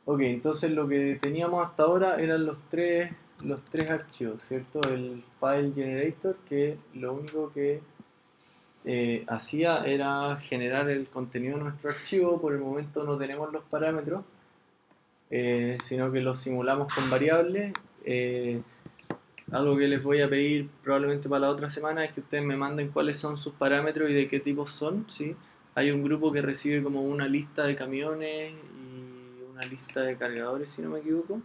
Ok, entonces lo que teníamos hasta ahora eran los tres archivos, ¿cierto? El file generator, que lo único que hacía era generar el contenido de nuestro archivo. Por el momento no tenemos los parámetros, sino que los simulamos con variables. Algo que les voy a pedir probablemente para la otra semana es que ustedes me manden cuáles son sus parámetros y de qué tipo son, ¿sí? Hay un grupo que recibe como una lista de camiones y una lista de cargadores, si no me equivoco.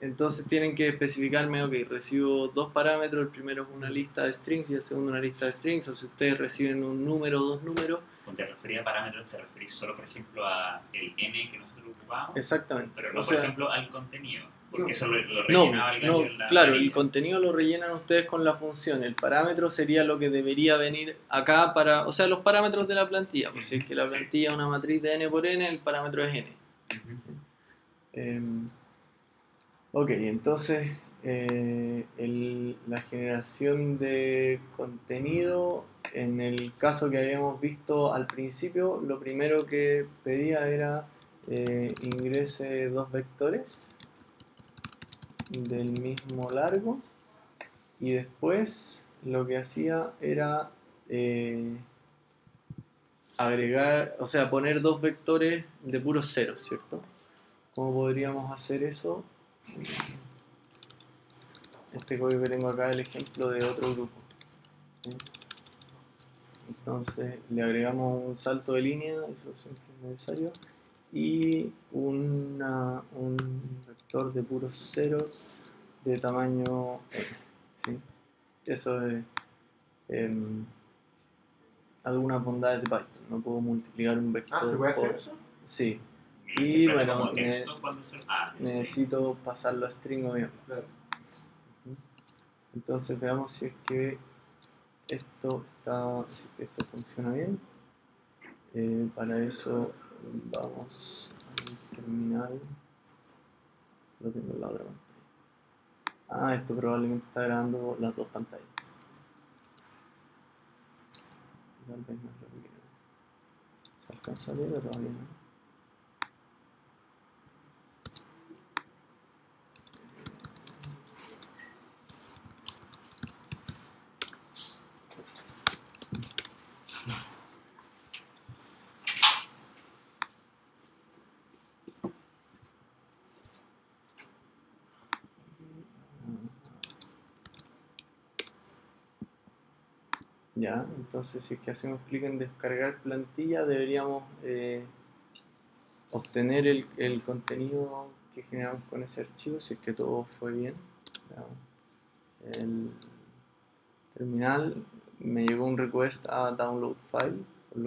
Entonces tienen que especificarme, ok, recibo dos parámetros, el primero es una lista de strings y el segundo una lista de strings, o si ustedes reciben un número o dos números. Cuando te referís a parámetros, te referís solo, por ejemplo, a el n que nosotros ocupamos. Exactamente. Pero no, o sea, por ejemplo, al contenido, porque no, eso lo rellenaba el gallo en la claro, planilla. el contenido lo rellenan ustedes con la función, el parámetro sería lo que debería venir acá para, o sea, los parámetros de la plantilla, pues si es que la plantilla es una matriz de n por n, el parámetro es n. Ok, entonces la generación de contenido, en el caso que habíamos visto al principio, lo primero que pedía era ingrese dos vectores del mismo largo, y después lo que hacía era agregar, o sea, poner dos vectores de puros ceros, ¿cierto? ¿Cómo podríamos hacer eso? Este código que tengo acá es el ejemplo de otro grupo. Entonces le agregamos un salto de línea, eso siempre es necesario, y un vector de puros ceros de tamaño n. ¿Sí? Eso es algunas bondades de Python. No puedo multiplicar un vector. ¿Se puede hacer eso? Sí. Y bueno, necesito sí. pasarlo a string, obviamente. Claro. Entonces veamos si es que esto funciona bien. Para eso vamos al terminal. Lo tengo en la otra pantalla. Esto probablemente está grabando las dos pantallas. Tal vez no es lo que quiero. ¿Se alcanza a leer o todavía no? Ya, entonces si es que hacemos clic en descargar plantilla, deberíamos obtener el contenido que generamos con ese archivo, si es que todo fue bien. El terminal me llegó un request a download file, por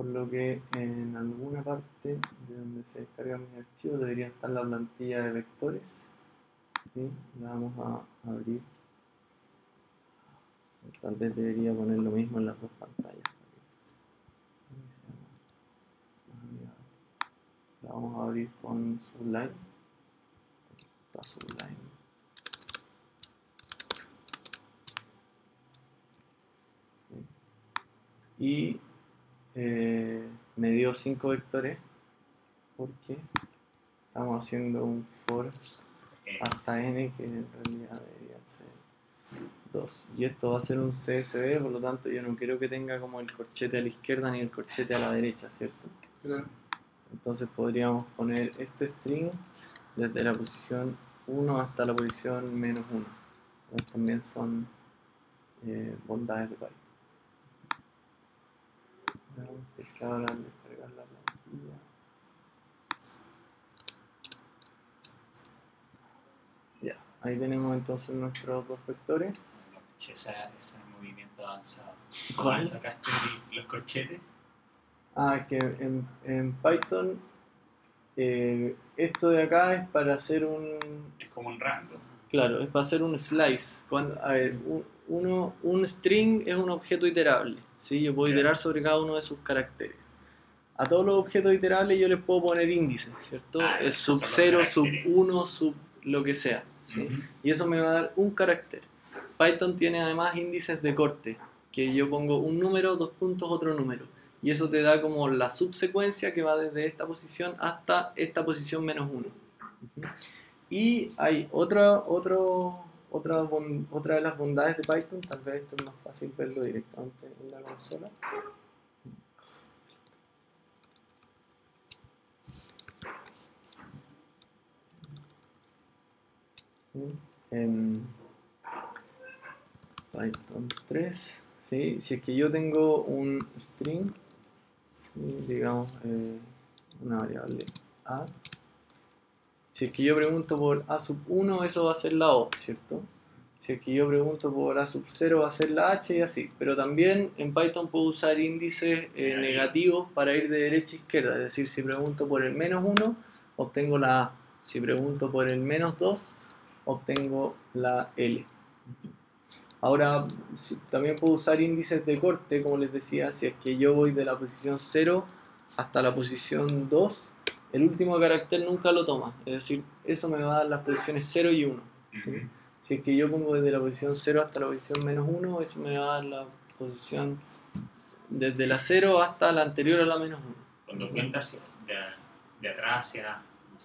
lo que en alguna parte de donde se descargan mis archivos debería estar la plantilla de vectores. ¿Sí? La vamos a abrir. Tal vez debería poner lo mismo en las dos pantallas. La vamos a abrir con Sublime. Está Sublime. Y me dio 5 vectores porque estamos haciendo un for hasta n, que en realidad debería ser 2. Y esto va a ser un CSV, por lo tanto yo no quiero que tenga como el corchete a la izquierda ni el corchete a la derecha, ¿cierto? Claro. Entonces podríamos poner este string desde la posición 1 hasta la posición menos 1. Estos también son bondades de Python. Vamos a ver que ahora al descargar la plantilla. Ya, ahí tenemos entonces nuestros dos vectores. Ese movimiento avanzado. ¿Cuál? ¿Sacaste los corchetes? Es que en Python esto de acá es para hacer Es como un rango. Claro, es para hacer un slice. Un string es un objeto iterable, ¿sí? Yo puedo iterar sobre cada uno de sus caracteres. A todos los objetos iterables yo les puedo poner índices, ¿cierto? Es sub 0, sub 1, sub lo que sea, ¿sí? Y eso me va a dar un carácter. Python tiene además índices de corte, que yo pongo un número, 2 puntos, otro número. Y eso te da como la subsecuencia que va desde esta posición hasta esta posición menos 1. Y hay otra de las bondades de Python, tal vez esto es más fácil verlo directamente en la consola. En Python 3, ¿sí? Si es que yo tengo un string, ¿sí? Digamos una variable a, si es que yo pregunto por a sub 1, eso va a ser la o, ¿cierto? Si es que yo pregunto por a sub 0, va a ser la h y así. Pero también en Python puedo usar índices negativos para ir de derecha a izquierda. Es decir, si pregunto por el menos 1, obtengo la a. Si pregunto por el menos 2, obtengo la L. Ahora, también puedo usar índices de corte, como les decía, si es que yo voy de la posición 0 hasta la posición 2, el último carácter nunca lo toma. Es decir, eso me va a dar las posiciones 0 y 1. ¿Sí? Si es que yo pongo desde la posición 0 hasta la posición menos 1, eso me va a dar la posición desde la 0 hasta la anterior a la menos 1. Cuando cuentas de atrás hacia...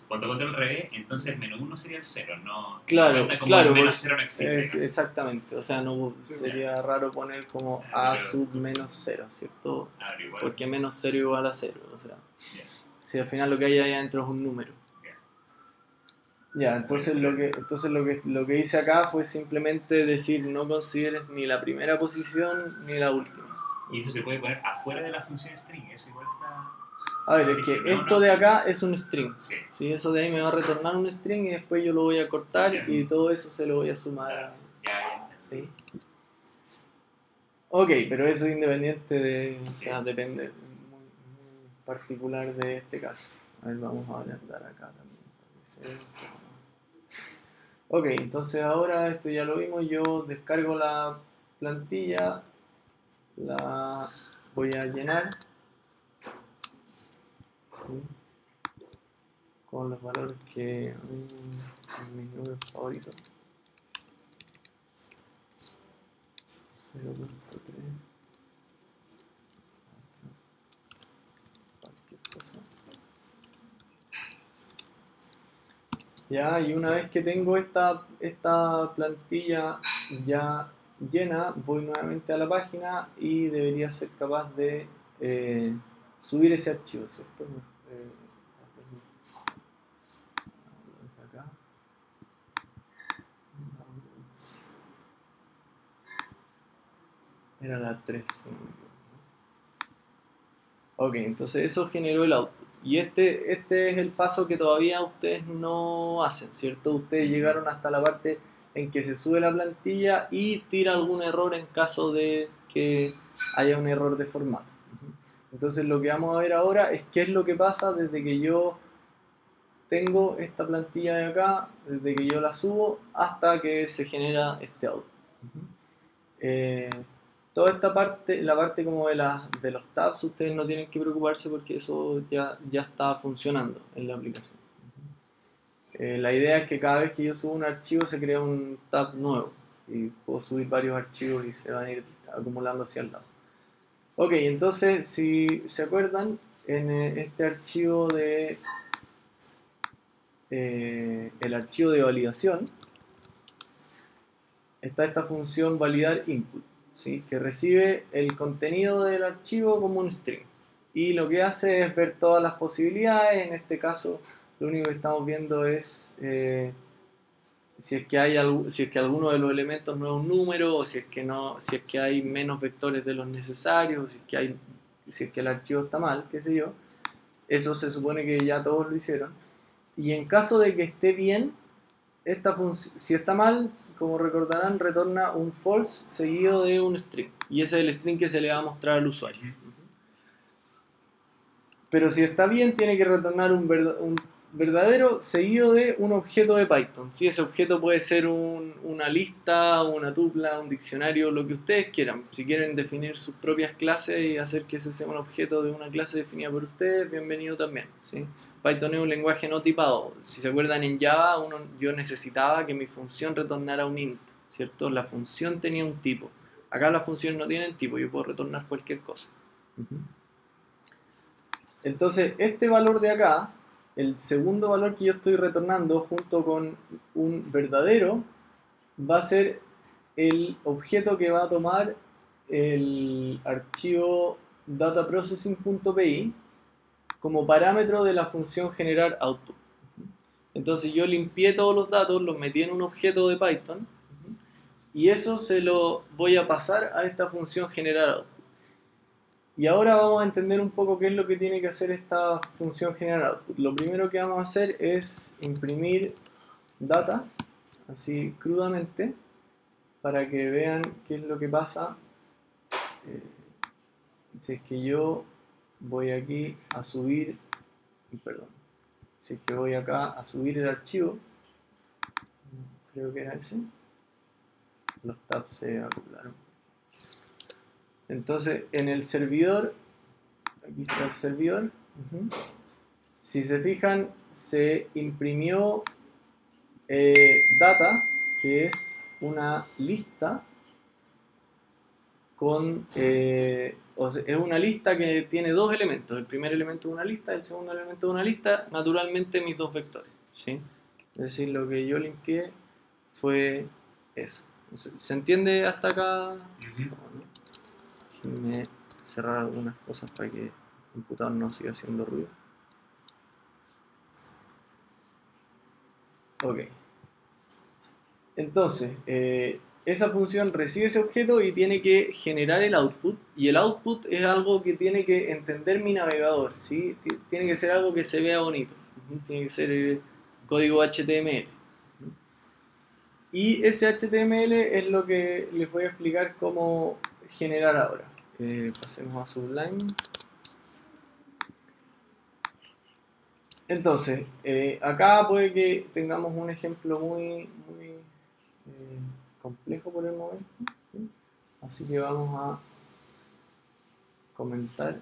Cuando cuento al revés, entonces menos 1 sería el 0, ¿no? Claro, Como claro, menos 0 no existe. exactamente, o sea, no sería raro poner como a sub menos 0, ¿cierto? Porque menos 0 igual a 0, o sea, si al final lo que hay ahí adentro es un número. Ya, entonces lo que hice acá fue simplemente decir no consideres ni la primera posición ni la última. Y eso se puede poner afuera de la función string, eso igual está... A ver, es que esto de acá es un string. Sí. Eso de ahí me va a retornar un string y después yo lo voy a cortar y todo eso se lo voy a sumar. ¿Sí? Ok, pero eso es independiente de... O sea, depende muy particular de este caso. A ver, vamos a agrandar acá también. Ok, entonces ahora esto ya lo vimos. Yo descargo la plantilla, la voy a llenar. ¿Sí? Con los valores que son mis números favoritos. 0.3 cualquier cosa. Ya, y una vez que tengo esta plantilla ya llena, voy nuevamente a la página y debería ser capaz de subir ese archivo, ¿cierto? Era la 3. Ok, entonces eso generó el output. Y este es el paso que todavía ustedes no hacen, ¿cierto? Ustedes llegaron hasta la parte en que se sube la plantilla y tira algún error en caso de que haya un error de formato. Entonces lo que vamos a ver ahora es qué es lo que pasa desde que yo tengo esta plantilla de acá, desde que yo la subo hasta que se genera este output. Toda esta parte, la parte como de los tabs, ustedes no tienen que preocuparse porque eso ya está funcionando en la aplicación. La idea es que cada vez que yo subo un archivo se crea un tab nuevo y puedo subir varios archivos y se van a ir acumulando hacia el lado. Ok, entonces si se acuerdan, en este archivo de el archivo de validación está esta función validar input, ¿sí? Que recibe el contenido del archivo como un string y lo que hace es ver todas las posibilidades. En este caso lo único que estamos viendo es si es que alguno de los elementos no es un número, o si es que hay menos vectores de los necesarios, o si es que el archivo está mal, qué sé yo. Eso se supone que ya todos lo hicieron. Y en caso de que esté bien, si está mal, como recordarán, retorna un false seguido de un string. Y ese es el string que se le va a mostrar al usuario. Pero si está bien, tiene que retornar un verdadero seguido de un objeto de Python. ¿Sí? Ese objeto puede ser una lista, una tupla, un diccionario, lo que ustedes quieran. Si quieren definir sus propias clases y hacer que ese sea un objeto de una clase definida por ustedes, bienvenido también. ¿Sí? Python es un lenguaje no tipado. Si se acuerdan, en Java yo necesitaba que mi función retornara un int. ¿cierto? La función tenía un tipo. Acá las funciones no tienen tipo, yo puedo retornar cualquier cosa. Entonces, este valor de acá, el segundo valor que yo estoy retornando junto con un verdadero, va a ser el objeto que va a tomar el archivo dataprocessing.py como parámetro de la función generar output. Entonces yo limpié todos los datos, los metí en un objeto de Python y eso se lo voy a pasar a esta función generar output. Y ahora vamos a entender un poco qué es lo que tiene que hacer esta función generar output. Lo primero que vamos a hacer es imprimir data, así crudamente, para que vean qué es lo que pasa si es que yo voy aquí a subir, perdón, si es que voy acá a subir el archivo, creo que era ese, los tabs se acumularon. Entonces en el servidor, aquí está el servidor, si se fijan se imprimió data, que es una lista con, o sea, es una lista que tiene dos elementos. El primer elemento de una lista, el segundo elemento de una lista, naturalmente mis dos vectores, ¿sí? Es decir, lo que yo limpié fue eso. ¿Se entiende hasta acá? Déjenme cerrar algunas cosas para que el computador no siga haciendo ruido. Ok. Entonces, esa función recibe ese objeto y tiene que generar el output, y el output es algo que tiene que entender mi navegador, ¿sí? Tiene que ser algo que se vea bonito, tiene que ser código HTML. Y ese HTML es lo que les voy a explicar cómo generar ahora. Pasemos a Sublime. Entonces, acá puede que tengamos un ejemplo muy complejo por el momento, ¿sí? Así que vamos a comentar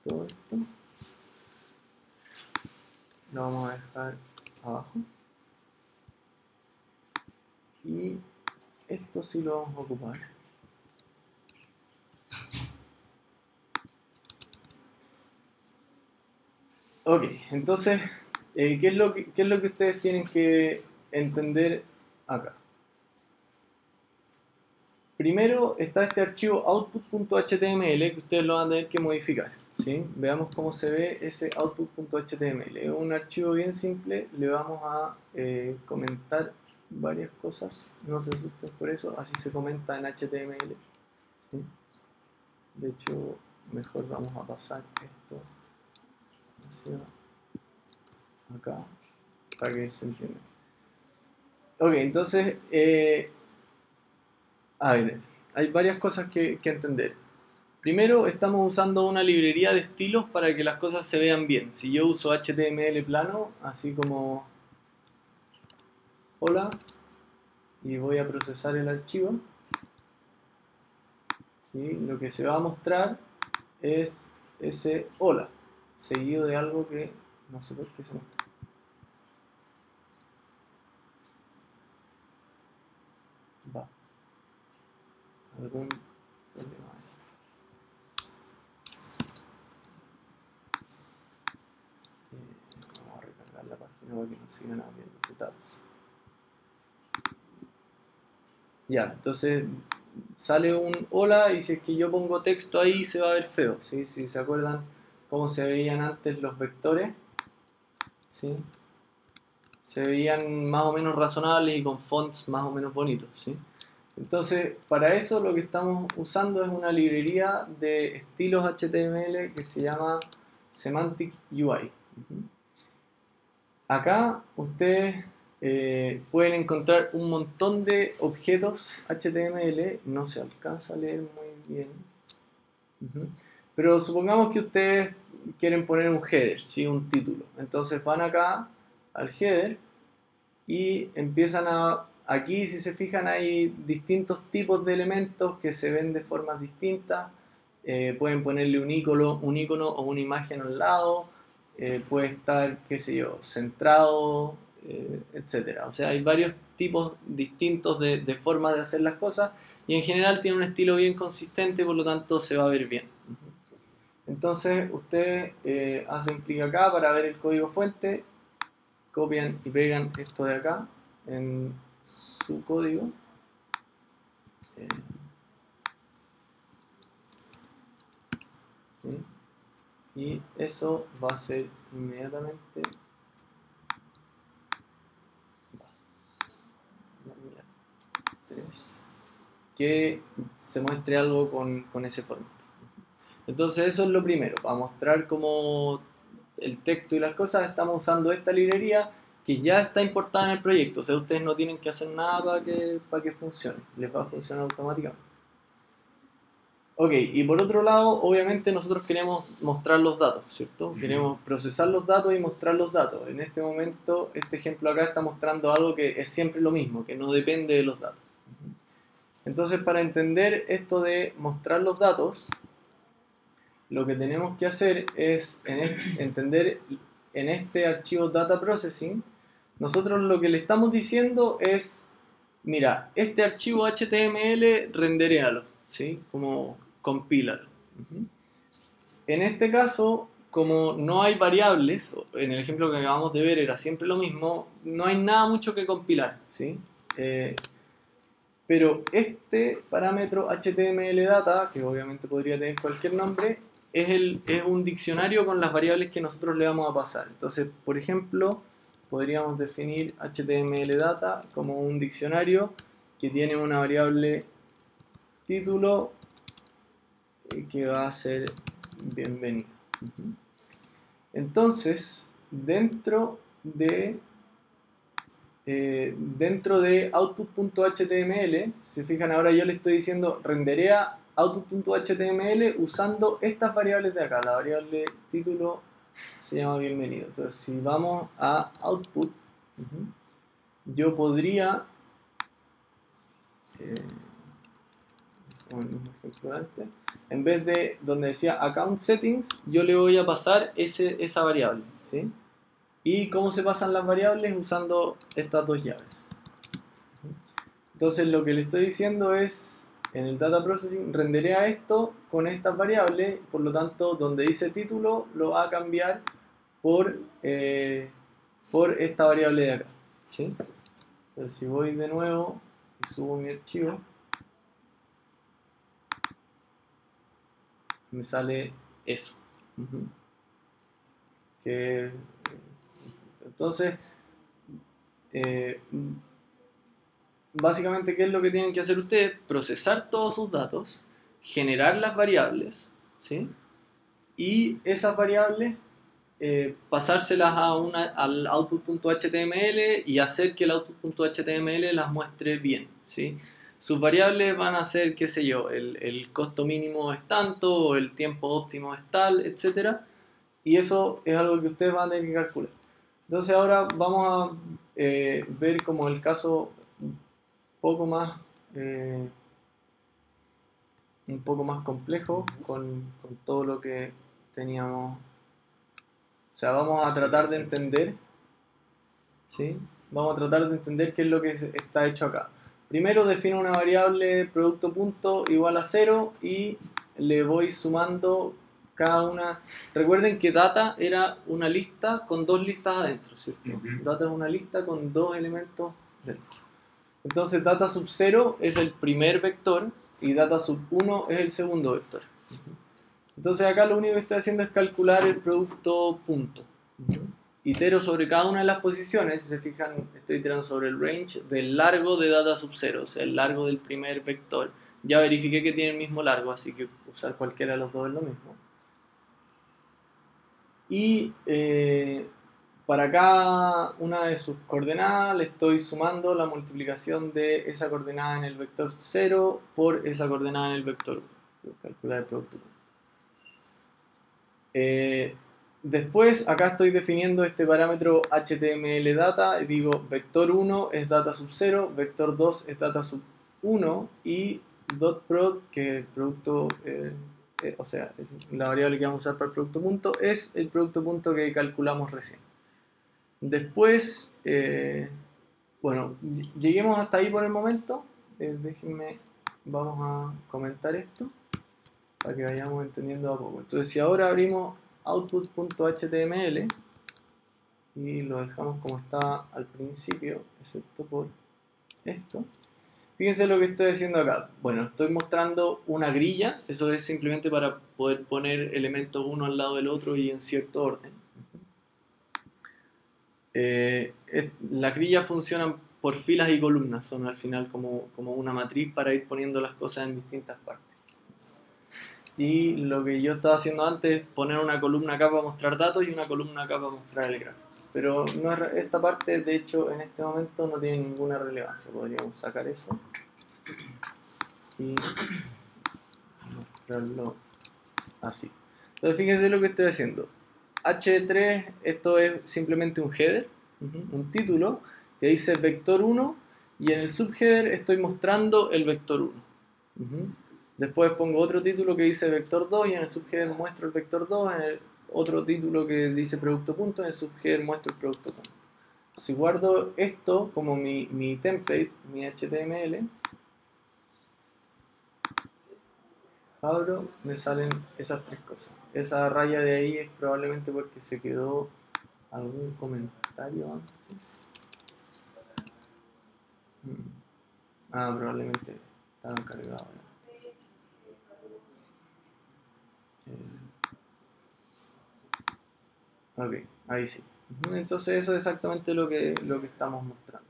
todo esto, lo vamos a dejar abajo y esto sí lo vamos a ocupar. Ok, entonces ¿qué es lo que ustedes tienen que entender acá? Primero está este archivo output.html que ustedes lo van a tener que modificar, ¿sí? Veamos cómo se ve ese output.html. Es un archivo bien simple, le vamos a comentar varias cosas, no se asusten por eso, así se comenta en HTML, ¿sí? De hecho, mejor vamos a pasar esto hacia acá para que se entienda. Ok, entonces a ver, hay varias cosas que entender. Primero, estamos usando una librería de estilos para que las cosas se vean bien. Si yo uso HTML plano, así como hola, y voy a procesar el archivo, ¿sí? Lo que se va a mostrar es ese hola, seguido de algo que no sé por qué se mostró. Va. Algún problema. Vamos a recargar la página para que nos sigan abriendo tabs. Ya, entonces sale un hola y si es que yo pongo texto ahí se va a ver feo, ¿sí? Si se acuerdan cómo se veían antes los vectores, ¿sí? Se veían más o menos razonables y con fonts más o menos bonitos, ¿sí? Entonces, para eso lo que estamos usando es una librería de estilos HTML que se llama Semantic UI. Acá ustedes pueden encontrar un montón de objetos HTML, no se alcanza a leer muy bien, pero supongamos que ustedes quieren poner un header, ¿sí? Un título. Entonces van acá al header y empiezan a... Aquí, si se fijan, hay distintos tipos de elementos que se ven de formas distintas. Pueden ponerle un icono o una imagen al lado. Puede estar, qué sé yo, centrado, etcétera. O sea, hay varios tipos distintos de formas de hacer las cosas y en general tiene un estilo bien consistente, por lo tanto se va a ver bien. Entonces ustedes hacen clic acá para ver el código fuente, copian y pegan esto de acá en su código. ¿Sí? Y eso va a ser inmediatamente que se muestre algo con ese formato. Entonces eso es lo primero, para mostrar cómo el texto y las cosas estamos usando esta librería que ya está importada en el proyecto, o sea, ustedes no tienen que hacer nada para que funcione, les va a funcionar automáticamente. Ok, y por otro lado, obviamente nosotros queremos mostrar los datos, ¿cierto? Queremos procesar los datos y mostrar los datos. En este momento, este ejemplo acá está mostrando algo que es siempre lo mismo, que no depende de los datos. Entonces, para entender esto de mostrar los datos, lo que tenemos que hacer es entender en este archivo Data Processing, nosotros lo que le estamos diciendo es, mira, este archivo HTML renderéalo, ¿sí? Como compílalo. En este caso, como no hay variables, en el ejemplo que acabamos de ver era siempre lo mismo, no hay nada mucho que compilar, ¿sí? Pero este parámetro HTML_data, que obviamente podría tener cualquier nombre, es un diccionario con las variables que nosotros le vamos a pasar. Entonces, por ejemplo, podríamos definir HTML_data como un diccionario que tiene una variable título que va a ser bienvenido. Entonces, dentro de output.html, si fijan ahora yo le estoy diciendo renderea output.html usando estas variables de acá. La variable título se llama bienvenido. Entonces si vamos a output, yo podría como el mismo ejemplo de antes, en vez de donde decía account settings, yo le voy a pasar esa variable, ¿sí? ¿Y cómo se pasan las variables? Usando estas dos llaves. Entonces lo que le estoy diciendo es, en el Data Processing, renderea esto con estas variables, por lo tanto, donde dice título, lo va a cambiar por esta variable de acá, ¿sí? Entonces si voy de nuevo y subo mi archivo, me sale eso. Entonces, básicamente, ¿qué es lo que tienen que hacer ustedes? Procesar todos sus datos, generar las variables, ¿sí? Y esas variables pasárselas al output.html y hacer que el output.html las muestre bien, ¿sí? Sus variables van a ser, qué sé yo, el costo mínimo es tanto, o el tiempo óptimo es tal, etc. Y eso es algo que ustedes van a tener que calcular. Entonces ahora vamos a ver como el caso un poco más complejo con todo lo que teníamos. O sea, vamos a tratar de entender, ¿sí? Vamos a tratar de entender qué es lo que está hecho acá. Primero defino una variable producto punto igual a 0 y le voy sumando cada una. Recuerden que data era una lista con dos listas adentro, ¿cierto? Data es una lista con dos elementos dentro. Entonces data sub 0 es el primer vector y data sub 1 es el segundo vector. Entonces acá lo único que estoy haciendo es calcular el producto punto. Itero sobre cada una de las posiciones, si se fijan, estoy iterando sobre el range del largo de data sub 0, o sea, el largo del primer vector. Ya verifiqué que tiene el mismo largo, así que usar cualquiera de los dos es lo mismo. Y para cada una de sus coordenadas le estoy sumando la multiplicación de esa coordenada en el vector 0 por esa coordenada en el vector 1. Calcular el producto. Después acá estoy definiendo este parámetro HTML_data y digo vector 1 es data sub 0, vector 2 es data sub 1 y .prod, que es el producto, o sea, la variable que vamos a usar para el producto punto, es el producto punto que calculamos recién. Después, bueno, lleguemos hasta ahí por el momento. Déjenme, vamos a comentar esto para que vayamos entendiendo a poco. Entonces, si ahora abrimos output.html y lo dejamos como estaba al principio, excepto por esto, fíjense lo que estoy haciendo acá. Bueno, estoy mostrando una grilla, eso es simplemente para poder poner elementos uno al lado del otro y en cierto orden. Las grillas funcionan por filas y columnas, son al final como una matriz para ir poniendo las cosas en distintas partes. Y lo que yo estaba haciendo antes es poner una columna acá para mostrar datos y una columna acá para mostrar el gráfico. Pero no es, esta parte, de hecho, en este momento no tiene ninguna relevancia. Podríamos sacar eso y mostrarlo así. Entonces fíjense lo que estoy haciendo. H3, esto es simplemente un header, un título que dice vector 1 y en el subheader estoy mostrando el vector 1. Después pongo otro título que dice vector 2 y en el subheader muestro el vector 2, en el otro título que dice producto punto, en el subheader muestro el producto punto. Si guardo esto como mi template, mi HTML, abro, me salen esas tres cosas. Esa raya de ahí es probablemente porque se quedó algún comentario antes. Probablemente estaba encargado. Ok, ahí sí. Entonces eso es exactamente lo que estamos mostrando.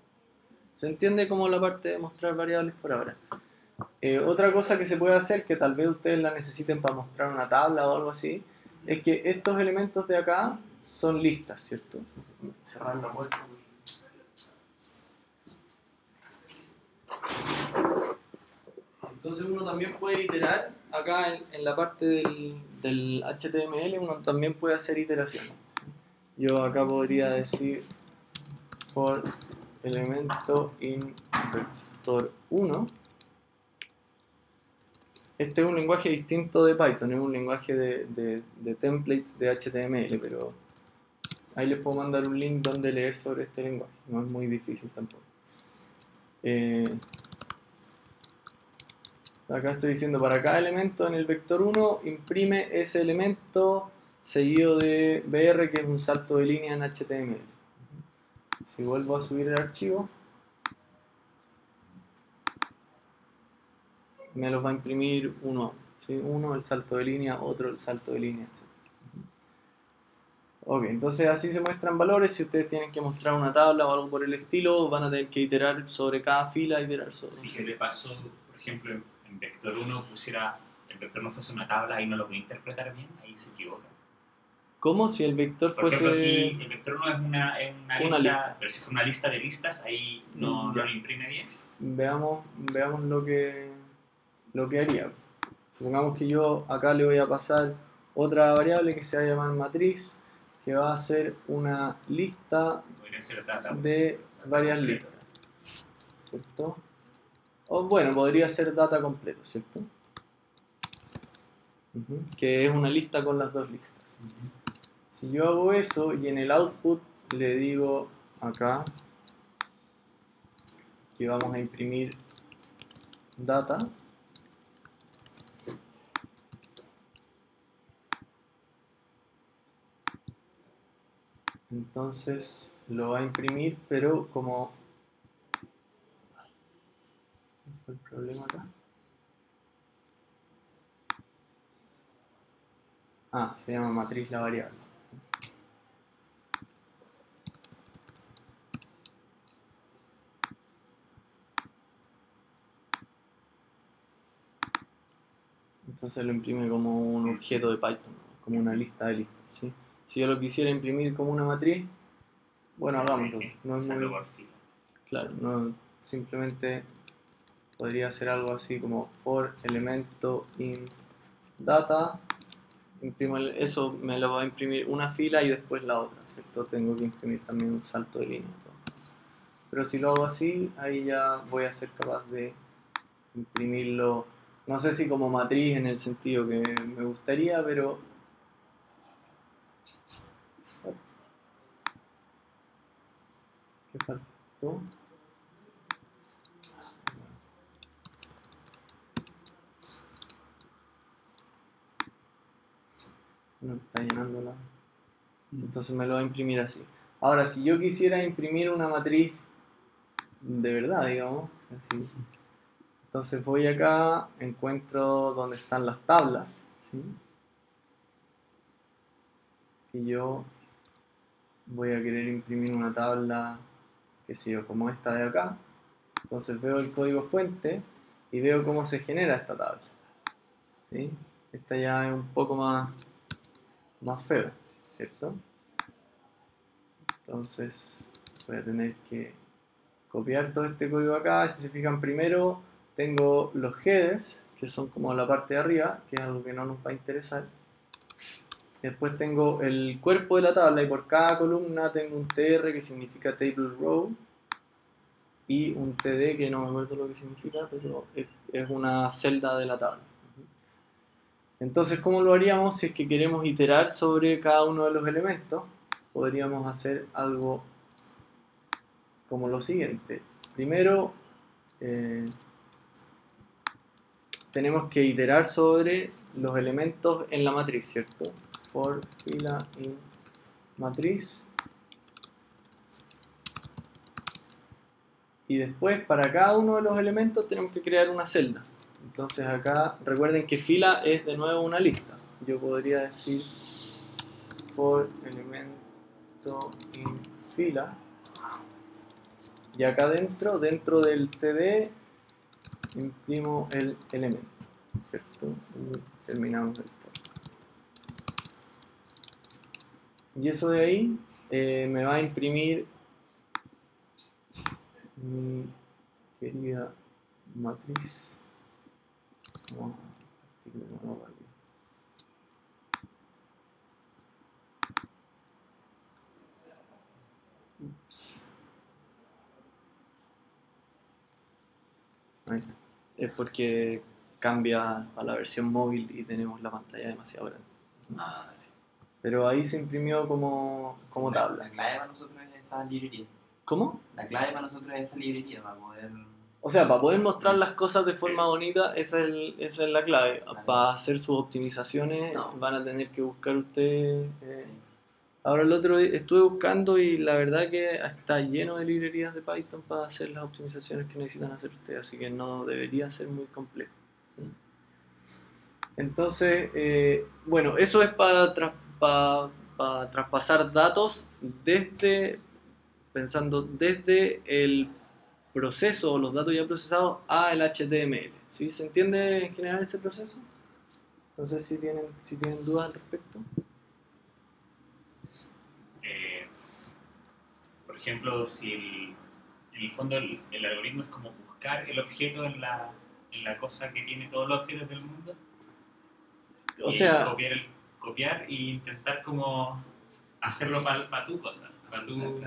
¿Se entiende como la parte de mostrar variables por ahora? Otra cosa que se puede hacer, que tal vez ustedes la necesiten para mostrar una tabla o algo así, es que estos elementos de acá son listas, ¿cierto? Cerrar la puerta. Entonces uno también puede iterar, acá en la parte del HTML, uno también puede hacer iteraciones. Yo acá podría decir for elemento in vector 1. Este es un lenguaje distinto de Python, es un lenguaje de templates de HTML, pero ahí les puedo mandar un link donde leer sobre este lenguaje, no es muy difícil tampoco. Acá estoy diciendo para cada elemento en el vector 1 imprime ese elemento seguido de br, que es un salto de línea en HTML. Si vuelvo a subir el archivo, me los va a imprimir uno a uno, ¿sí? Uno el salto de línea, otro el salto de línea, etc. Ok, entonces así se muestran valores. Si ustedes tienen que mostrar una tabla o algo por el estilo, van a tener que iterar sobre cada fila, iterar sobre. Si yo le paso, por ejemplo, en vector 1 pusiera, el vector no fuese una tabla, ahí no lo puede interpretar bien, ahí se equivoca. ¿Cómo? Si el vector por fuese... ejemplo, aquí el vector 1 es una lista, pero si fuera una lista de listas, ahí no lo imprime bien. Veamos lo que haría. Supongamos que yo acá le voy a pasar otra variable que se va a llamar matriz, que va a ser una lista de varias listas, ¿cierto? O bueno, podría ser data completo, ¿cierto? Que es una lista con las dos listas. Si yo hago eso y en el output le digo acá que vamos a imprimir data, entonces lo va a imprimir, pero como... ¿cuál fue el problema acá? Se llama matriz la variable. Entonces lo imprime como un objeto de Python, como una lista de listas, ¿sí? Si yo lo quisiera imprimir como una matriz, bueno, hagámoslo. No es muy... Claro, no, simplemente podría ser algo así como for elemento in data, imprimo eso, me lo va a imprimir una fila y después la otra, ¿cierto? Tengo que imprimir también un salto de línea. Entonces. Pero si lo hago así, ahí ya voy a ser capaz de imprimirlo, no sé si como matriz en el sentido que me gustaría, pero ¿Qué faltó? No está llenando la... Entonces me lo va a imprimir así. Ahora, si yo quisiera imprimir una matriz de verdad, digamos, así, entonces voy acá, encuentro donde están las tablas, ¿sí? Y yo voy a querer imprimir una tabla, qué sé yo, como esta de acá. Entonces veo el código fuente y veo cómo se genera esta tabla, ¿sí? Esta ya es un poco más feo, ¿cierto? Entonces voy a tener que copiar todo este código acá. Si se fijan, primero tengo los headers, que son como la parte de arriba, que es algo que no nos va a interesar. Después tengo el cuerpo de la tabla y por cada columna tengo un TR que significa Table Row y un TD que no me acuerdo lo que significa, pero es una celda de la tabla. Entonces, ¿cómo lo haríamos si es que queremos iterar sobre cada uno de los elementos? Podríamos hacer algo como lo siguiente. Primero, tenemos que iterar sobre los elementos en la matriz, ¿cierto? For fila in matriz. Y después, para cada uno de los elementos tenemos que crear una celda. Entonces acá, recuerden que fila es de nuevo una lista. Yo podría decir for elemento in fila. Y acá dentro del TD, imprimo el elemento, ¿cierto? Y terminamos el for. Y eso de ahí me va a imprimir mi querida matriz. Vamos a partir de nuevo aquí. Ups. Ahí está. Es porque cambia a la versión móvil y tenemos la pantalla demasiado grande. Ah, vale. Pero ahí se imprimió como tabla. La clave para nosotros es esa librería. ¿Cómo? La clave para nosotros es esa librería para poder... O sea, para poder mostrar las cosas de forma bonita, esa es la clave. Para hacer sus optimizaciones van a tener que buscar ustedes... Sí. Ahora el otro día estuve buscando y la verdad que está lleno de librerías de Python para hacer las optimizaciones que necesitan hacer ustedes, así que no debería ser muy complejo. ¿Sí? Entonces, bueno, eso es para traspasar datos pensando desde el proceso o los datos ya procesados a el HTML. ¿Sí? ¿Se entiende en general ese proceso? No sé si tienen dudas al respecto. Por ejemplo, si en el fondo el algoritmo es como buscar el objeto en la cosa que tiene todos los objetos del mundo, O sea, copiar e intentar como hacerlo para tu cosa, para tu...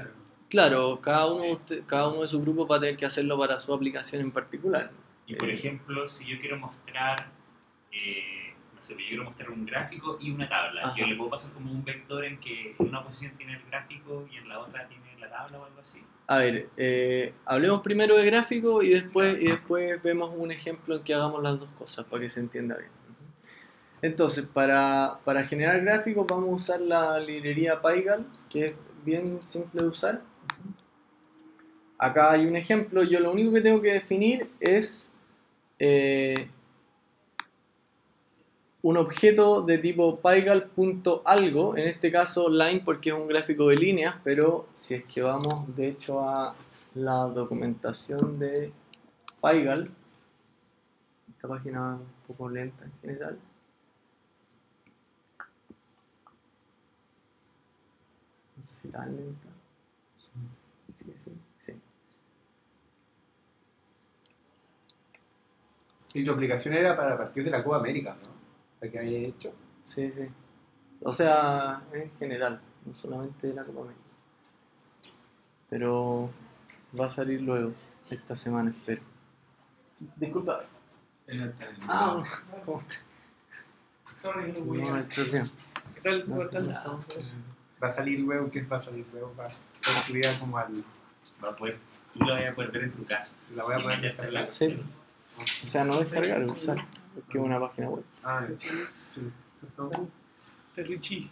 Claro, cada uno de sus grupos va a tener que hacerlo para su aplicación en particular. Y por ejemplo, si yo quiero mostrar, no sé, yo quiero mostrar un gráfico y una tabla, Ajá. yo le puedo pasar como un vector en que en una posición tiene el gráfico y en la otra tiene la tabla o algo así. A ver, hablemos primero de gráfico y después vemos un ejemplo en que hagamos las dos cosas para que se entienda bien. Entonces, para generar gráficos vamos a usar la librería Pygal, que es bien simple de usar. Acá hay un ejemplo, yo lo único que tengo que definir es un objeto de tipo pygal.algo, en este caso line porque es un gráfico de líneas, pero si es que vamos de hecho a la documentación de Pygal, esta página es un poco lenta en general. No sé si tan lenta. Sí. Y tu aplicación era para partir de la Copa América, ¿no? ¿La que había hecho? Sí. O sea, en general, no solamente de la Copa América. Pero va a salir luego, esta semana espero. Disculpa. Ah, ¿cómo estás? Sorry, no No, voy no hay a... problema. ¿Qué tal? ¿Cómo No, estás? no estamos. Va a salir luego, ¿qué va a salir luego? Va a ser subida como al va a poder, tú la vas a poder ver en tu casa. Sí, la voy a poder descargar. Sí. O sea, no descargar, usar, porque es una página web. Sí. Richie.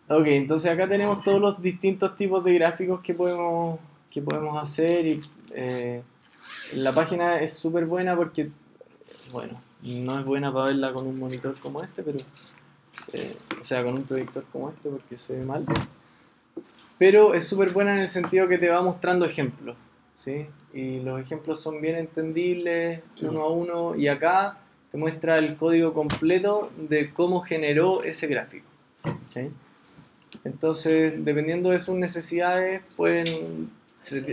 Ok, entonces acá tenemos todos los distintos tipos de gráficos que podemos hacer y la página es súper buena porque, bueno, no es buena para verla con un monitor como este, pero, o sea, con un proyector como este porque se ve mal. Pero es súper buena en el sentido que te va mostrando ejemplos, ¿sí? Y los ejemplos son bien entendibles, uno a uno, y acá te muestra el código completo de cómo generó ese gráfico, ¿sí? Entonces, dependiendo de sus necesidades,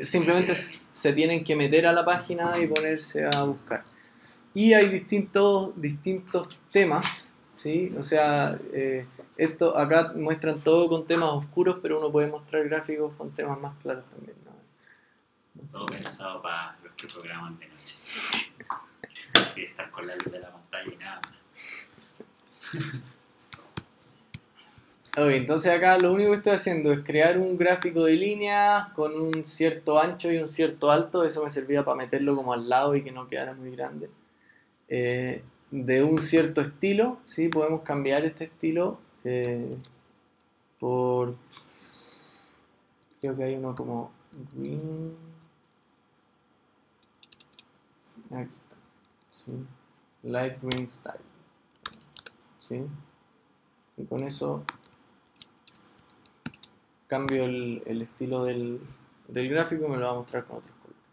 simplemente se tienen que meter a la página y ponerse a buscar. Y hay distintos temas, ¿sí? O sea, esto acá muestran todo con temas oscuros, pero uno puede mostrar gráficos con temas más claros también, ¿no? Todo pensado para los que programan de noche. Así estar con la luz de la pantalla y nada más. Ok, entonces acá lo único que estoy haciendo es crear un gráfico de líneas con un cierto ancho y un cierto alto. Eso me servía para meterlo como al lado y que no quedara muy grande. De un cierto estilo, ¿sí? Podemos cambiar este estilo por... Creo que hay uno como green... Aquí está, ¿sí? Light green style, ¿sí? Y con eso cambio el estilo del gráfico y me lo va a mostrar con otros colores.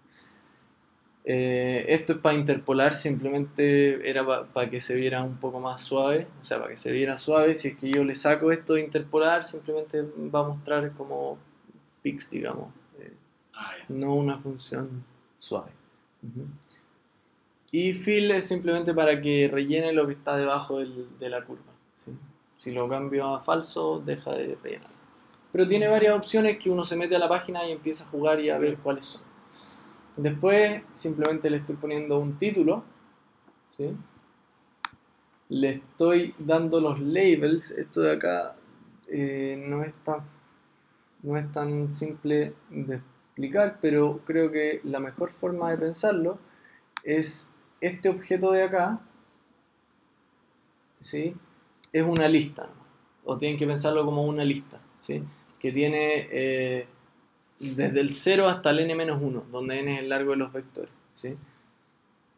Esto es para interpolar, simplemente era para que se viera un poco más suave, o sea, para que se viera suave. Si es que yo le saco esto de interpolar, simplemente va a mostrar como pics, digamos, no una función suave. Y fill es simplemente para que rellene lo que está debajo de la curva, ¿sí? Si lo cambio a falso, deja de rellenar. Pero tiene varias opciones que uno se mete a la página y empieza a jugar y a ver cuáles son. Después simplemente le estoy poniendo un título, ¿sí? Le estoy dando los labels. Esto de acá no es tan simple de explicar, pero creo que la mejor forma de pensarlo es este objeto de acá, ¿sí? Es una lista, ¿no? O tienen que pensarlo como una lista, ¿sí? Que tiene desde el 0 hasta el n-1, donde n es el largo de los vectores, ¿sí?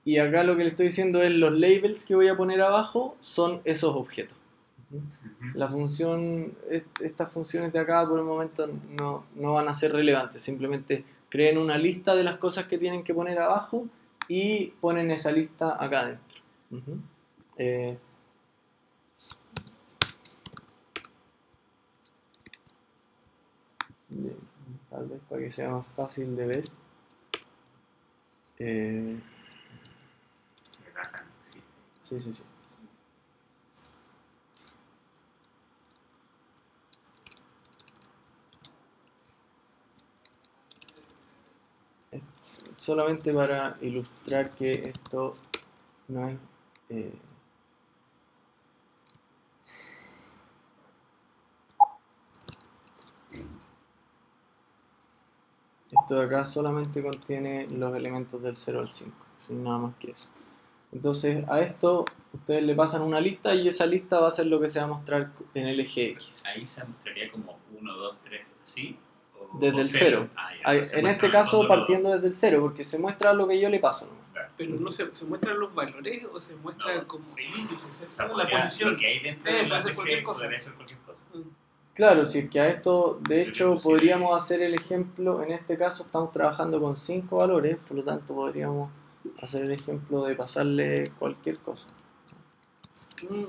Y acá lo que le estoy diciendo es los labels que voy a poner abajo son esos objetos. La función, estas funciones de acá por el momento no van a ser relevantes, simplemente creen una lista de las cosas que tienen que poner abajo y ponen esa lista acá adentro. Tal vez para que sea más fácil de ver. Sí. Solamente para ilustrar que esto no es... esto de acá solamente contiene los elementos del 0 al 5, sin nada más que eso. Entonces a esto ustedes le pasan una lista y esa lista va a ser lo que se va a mostrar en el eje X. Ahí se mostraría como 1, 2, 3, ¿así? Desde el 0. En este caso partiendo desde el 0, porque se muestra lo que yo le paso, ¿no? Pero no se muestran los valores o se muestran como índices, O sea, la posición. lo que hay dentro de la puede ser cualquier PC cosa. podría ser cualquier cosa. Claro, si es que a esto, de hecho, podríamos hacer el ejemplo, en este caso estamos trabajando con 5 valores, por lo tanto podríamos hacer el ejemplo de pasarle cualquier cosa. Tú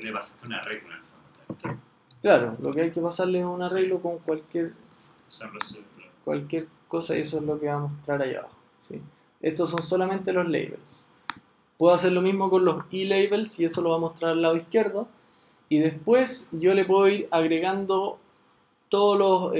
le pasaste una regla en el fondo. Claro, lo que hay que pasarle es un arreglo con cualquier cosa y eso es lo que va a mostrar ahí abajo, ¿sí? Estos son solamente los labels. Puedo hacer lo mismo con los e-labels y eso lo va a mostrar al lado izquierdo. Y después yo le puedo ir agregando todos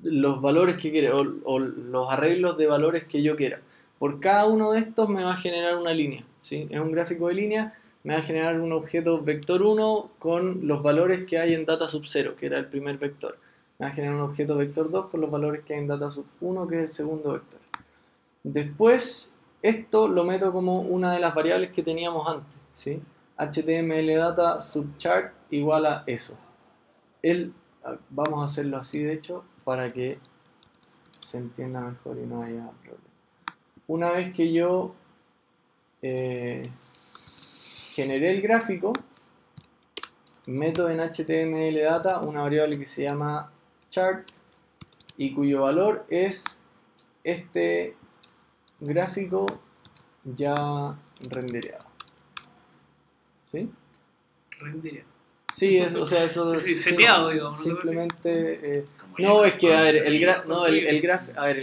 los valores que quiera o los arreglos de valores que yo quiera. Por cada uno de estos me va a generar una línea, ¿sí? Es un gráfico de línea, me va a generar un objeto vector 1 con los valores que hay en data sub 0, que era el primer vector. Me va a generar un objeto vector 2 con los valores que hay en data sub 1, que es el segundo vector. Después, esto lo meto como una de las variables que teníamos antes, ¿sí? HTML data subchart igual a eso. Vamos a hacerlo así, de hecho, para que se entienda mejor y no haya problema. Una vez que yo generé el gráfico, meto en HTML data una variable que se llama chart y cuyo valor es este gráfico ya rendereado. ¿Sí? Rendería. Sí, o sea, eso Sí, seteado, digamos, ¿no? simplemente... Como no, ya es que, a ver, construido. el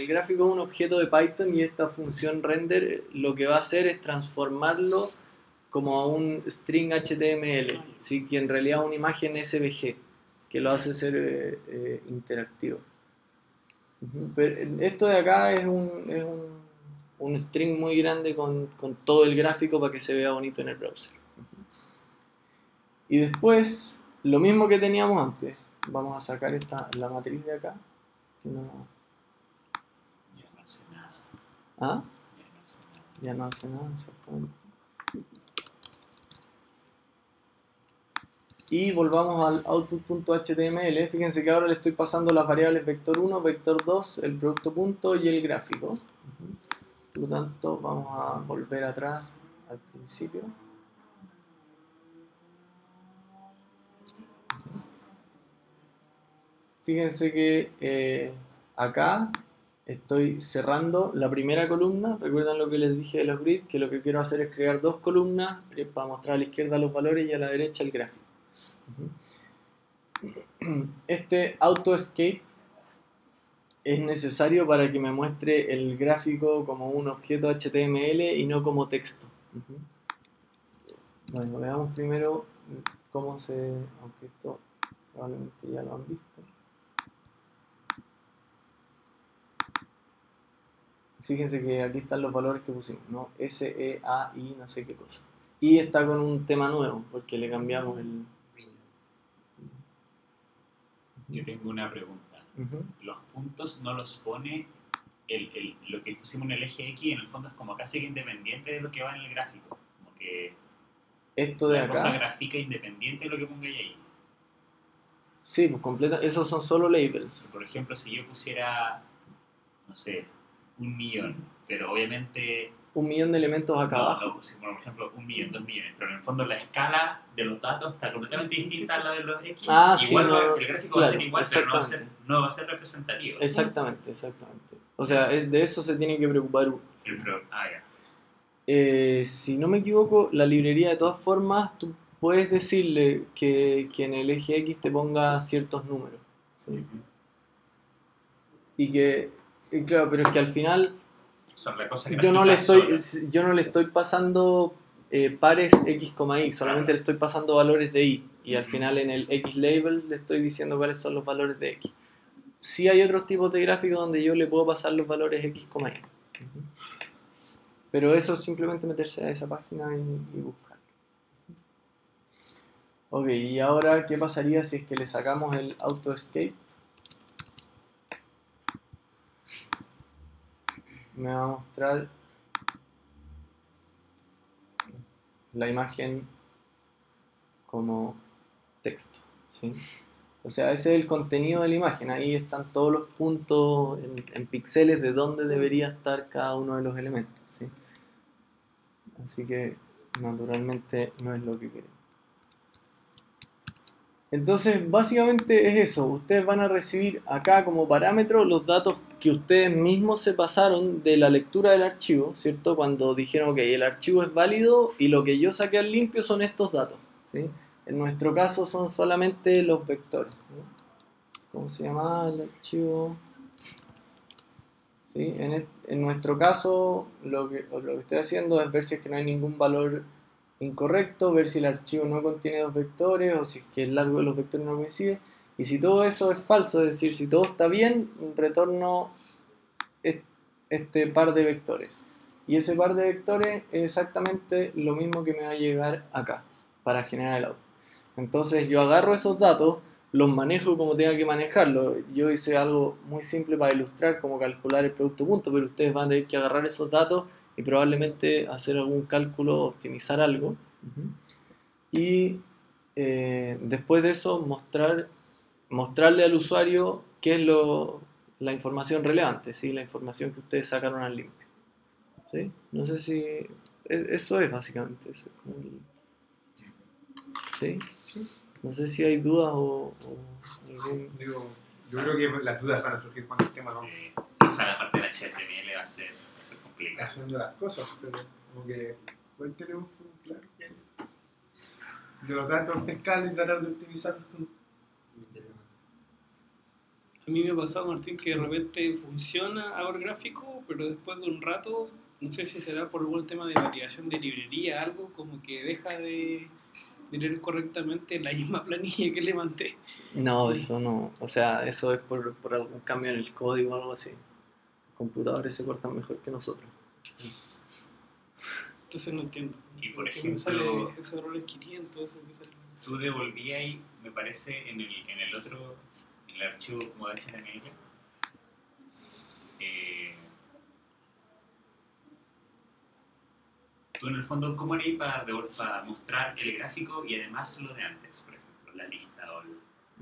gráfico es un objeto de Python y esta función render lo que va a hacer es transformarlo como a un string HTML, ¿sí? Que en realidad es una imagen SVG, que lo hace ser interactivo. Pero esto de acá es un string muy grande con todo el gráfico para que se vea bonito en el browser. Y después, lo mismo que teníamos antes, vamos a sacar la matriz de acá. Que no, Ya no hace nada. ¿ah? Ya no hace nada. Ya no hace nada, exactamente. Y volvamos al output.html. Fíjense que ahora le estoy pasando las variables vector 1, vector 2, el producto punto y el gráfico. Por lo tanto, vamos a volver atrás al principio. Fíjense que acá estoy cerrando la primera columna. Recuerdan lo que les dije de los grids, que lo que quiero hacer es crear dos columnas para mostrar a la izquierda los valores y a la derecha el gráfico. Este auto escape es necesario para que me muestre el gráfico como un objeto HTML y no como texto. Bueno, veamos primero cómo aunque esto probablemente ya lo han visto. Fíjense que aquí están los valores que pusimos, ¿no? S, E, A, I, no sé qué cosa. Y está con un tema nuevo, porque le cambiamos el... Yo tengo una pregunta. Los puntos no los pone lo que pusimos en el eje X, en el fondo es como casi que independiente de lo que va en el gráfico. Como que Esto de la cosa acá... gráfica independiente de lo que pongáis ahí. Sí, pues completa, esos son solo labels. Por ejemplo, si yo pusiera, no sé, 1.000.000, pero obviamente... 1.000.000 de elementos acá abajo. No, si por ejemplo 1.000.000, 2.000.000, pero en el fondo la escala de los datos está completamente distinta a la de los X. Ah, sí, igual no, el gráfico claro, va a ser igual, pero exactamente. no va a ser representativo. Exactamente. O sea, de eso se tiene que preocupar uno. Ya. Si no me equivoco, la librería de todas formas, tú puedes decirle que en el eje X te ponga ciertos números. ¿Sí? Y claro, pero es que al final Son la cosa yo no le estoy pasando pares X, Y, solamente le estoy pasando valores de Y. Y al final en el X label le estoy diciendo cuáles son los valores de X. Sí hay otros tipos de gráficos donde yo le puedo pasar los valores X, Y. Pero eso es simplemente meterse a esa página y buscarlo. Ok, y ahora, ¿qué pasaría si es que le sacamos el auto escape? Me va a mostrar la imagen como texto, ¿sí? O sea, ese es el contenido de la imagen. Ahí están todos los puntos en píxeles de dónde debería estar cada uno de los elementos, ¿sí? Así que naturalmente no es lo que queremos. Entonces, básicamente es eso. Ustedes van a recibir acá como parámetro los datos que ustedes mismos se pasaron de la lectura del archivo, ¿cierto? Cuando dijeron, ok, el archivo es válido y lo que yo saqué al limpio son estos datos, ¿sí? En nuestro caso son solamente los vectores, ¿no? ¿Cómo se llama el archivo? ¿Sí? En nuestro caso, lo que estoy haciendo es ver si es que no hay ningún valor incorrecto, ver si el archivo no contiene dos vectores o si es que el largo de los vectores no coincide. Y si todo eso es falso, es decir, si todo está bien, retorno este par de vectores. Y ese par de vectores es exactamente lo mismo que me va a llegar acá para generar el output. Entonces yo agarro esos datos, los manejo como tenga que manejarlos. Yo hice algo muy simple para ilustrar cómo calcular el producto punto, pero ustedes van a tener que agarrar esos datos y probablemente hacer algún cálculo, optimizar algo. Y después de eso mostrarle al usuario qué es la información relevante, ¿sí? La información que ustedes sacaron al limpio. ¿Sí? No sé si... Eso es básicamente. Eso es como ¿sí? No sé si hay dudas o algún... Digo, yo creo que las dudas van a surgir cuando estemos Sí. O sea, la parte del HTML va a ser complicada. haciendo las cosas, pero como que igual tenemos claro que de los datos pescar y tratar de optimizarlos. A mí me ha pasado, Martín, que de repente funciona ahora el gráfico, pero después de un rato, no sé si será por algún tema de validación de librería, algo como que deja de leer correctamente la misma planilla que le mandé. No, eso no. O sea, eso es por algún cambio en el código o algo así. Los computadores se cortan mejor que nosotros. Entonces no entiendo. Y por ¿Por qué me ejemplo, sale ese error adquirido? Todo eso que sale. tú devolvías ahí, me parece, en el otro, en el archivo como de HTML, tú en el fondo, ¿cómo harías para mostrar el gráfico y además lo de antes, por ejemplo, la lista o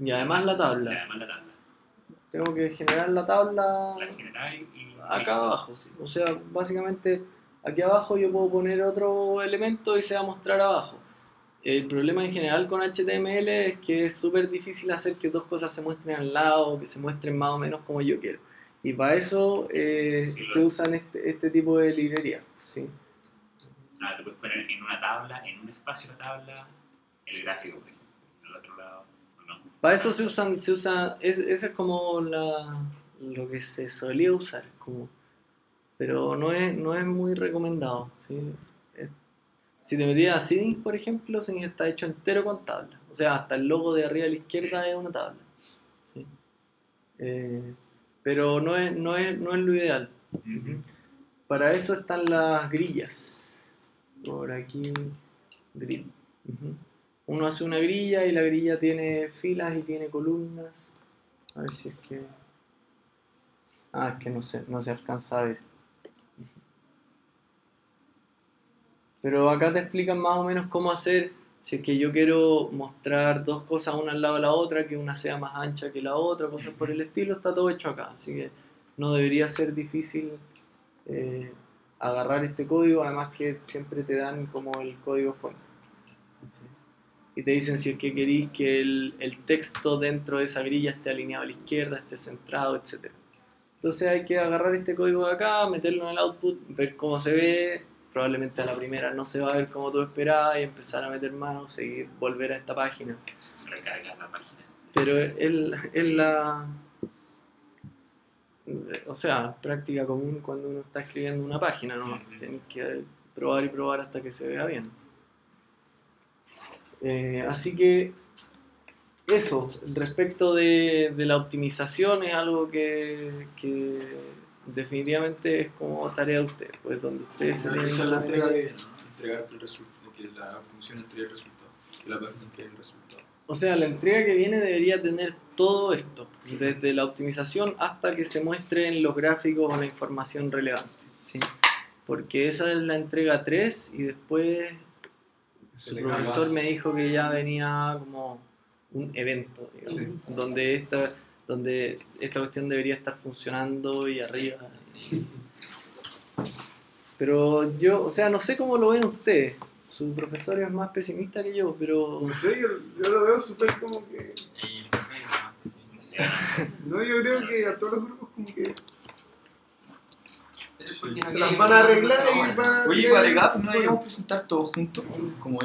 Y además la y tabla. además la tabla? Tengo que generar la tabla La generáis y... acá abajo. Sí. O sea, básicamente aquí abajo yo puedo poner otro elemento y se va a mostrar abajo. El problema en general con HTML es que es súper difícil hacer que dos cosas se muestren al lado, que se muestren más o menos como yo quiero. Y para eso Sí, se usan este tipo de librerías. ¿Sí? Ah, te puedes poner en una tabla, en un espacio de tabla, el gráfico, por ejemplo, en el otro lado, ¿o no? Para eso se usa eso es como lo que se solía usar, como, pero no es muy recomendado. ¿Sí? Si te metías a Seeding, por ejemplo, está hecho entero con tabla. O sea, hasta el logo de arriba a la izquierda es una tabla. ¿Sí? Pero no es lo ideal. Para eso están las grillas. Por aquí, grid. Uno hace una grilla y la grilla tiene filas y tiene columnas. A ver si es que... Ah, es que no se alcanza a ver. Pero acá te explican más o menos cómo hacer si es que yo quiero mostrar dos cosas una al lado de la otra, que una sea más ancha que la otra, cosas por el estilo, está todo hecho acá. Así que no debería ser difícil agarrar este código, además que siempre te dan como el código fuente. ¿Sí? Y te dicen si es que queréis que el texto dentro de esa grilla esté alineado a la izquierda, esté centrado, etc. Entonces hay que agarrar este código de acá, meterlo en el output, ver cómo se ve. Probablemente a la primera no se va a ver como tú esperabas y empezar a meter manos, seguir, volver a esta página. Recargar la página. Pero es la... O sea, práctica común cuando uno está escribiendo una página, ¿no? Tienes que probar y probar hasta que se vea bien. Así que eso, respecto de la optimización es algo que definitivamente es como tarea de ustedes, pues donde ustedes se tienen Esa es la que entrega que viene, ¿no? Entregarte el resultado, que la función entregue el resultado, que la página entregue el resultado. O sea, la entrega que viene debería tener todo esto, desde la optimización hasta que se muestren los gráficos o la información relevante, ¿sí? Porque esa es la entrega 3 y después su profesor me dijo que ya venía como un evento, digamos, Sí. donde esta cuestión debería estar funcionando y arriba. Pero yo, o sea, no sé cómo lo ven ustedes. Su profesor es más pesimista que yo, pero... No sé, yo lo veo súper como que... No, yo creo que a todos los grupos como que Pero es porque no se quieren las van a que arreglar nosotros y van a... Oye, para GAF no deberíamos presentar todos juntos, como